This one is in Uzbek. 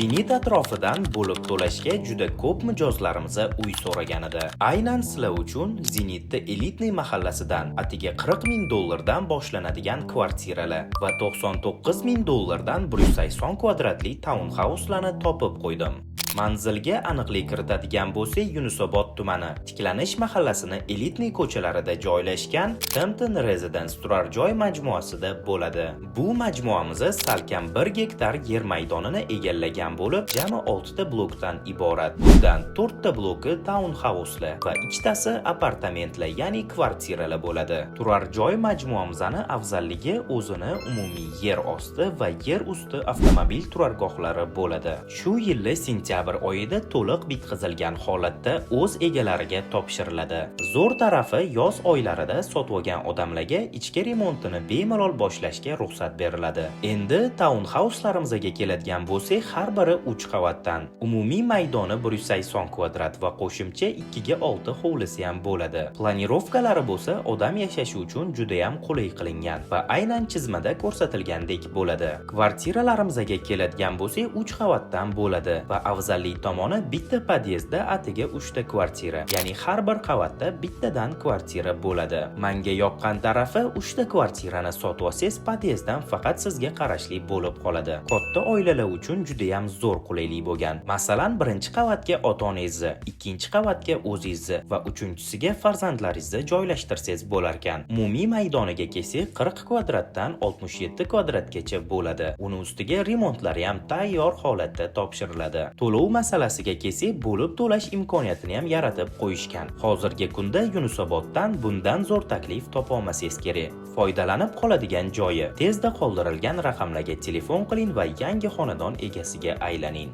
Zenit atrofidan bo'lib to'lashga juda ko'p mijozlarimiz uy so'ragan edi. Aynan sizlar uchun Zenitda elitniy mahallasidan atiga $40,000 boshlanadigan kvartiralar va $99,000 180 kvadratli townhouse'larni topib qo'ydim. Manzilga aniqlik kiritadigan bo'lsak, Yunusobod tumani Tiklanish mahallasining elitniy ko'chalarida joylashgan Hampton Residence turar joy majmuasida bo'ladi. Bu majmuamiz salkam 1 gektar yer maydonini egallagan bo'lib, jami 6 ta blokdan iborat. Bundan 4 ta bloki townhouse'lar va 2 tasi apartamentlar, ya'ni kvartiralar bo'ladi. Turar joy majmuamizning afzalligi o'zini umumiy yer osti va yer usti avtomobil turargohlari bo'ladi. Shu yil sentyabr oyida to'liq bitkazilgan holatda o'z egalariga topshiriladi. Zo'r tarafi yoz oylarida sotib olgan odamlarga ichki remontini bemalol boshlashga ruxsat beriladi. Endi townhouse'larimizga keladigan bo'lsak, har biri 3 qavatdan. Umumiy maydoni 180 kvadrat va qo'shimcha 2 ga 6 hovlisi ham bo'ladi. Planirovkalari bo'lsa, odam yashashi uchun juda ham qulay qilingan va aynan chizmada ko'rsatilgandek bo'ladi. Kvartiralarimizga keladigan bo'lsak, 3 qavatdan bo'ladi va afzallik tomoni bitta podyezdda atiga 3 ta kvartira, ya'ni har bir qavatda bittadan kvartira bo'ladi. Menga yoqqan tarafi 3 ta kvartirani sotib olsangiz, podyezddan faqat sizga qarashli bo'lib qoladi. Katta oilalar uchun juda ham zo'r qulaylik bo'lgan. Masalan, birinchi qavatga ota-onangizni, ikkinchi qavatga o'zingizni va uchinchisiga farzandlaringizni joylashtirsangiz bo'lar ekan. Umumiy maydoniga kelsak, 40 kvadratdan 67 kvadratgacha bo'ladi. Uni ustiga remontlari ham tayyor holatda topshiriladi. To'lov masalasiga kelsak, bo'lib to'lash imkoniyatini ham yaratib qo'yishgan. Hozirgi kunda Yunusoboddan bundan zo'r taklif topa olmasangiz kerak. Foydalanib qoladigan joyi tezda qoldirilgan raqamlarga telefon qiling va yangi xonadon egasiga aylaning.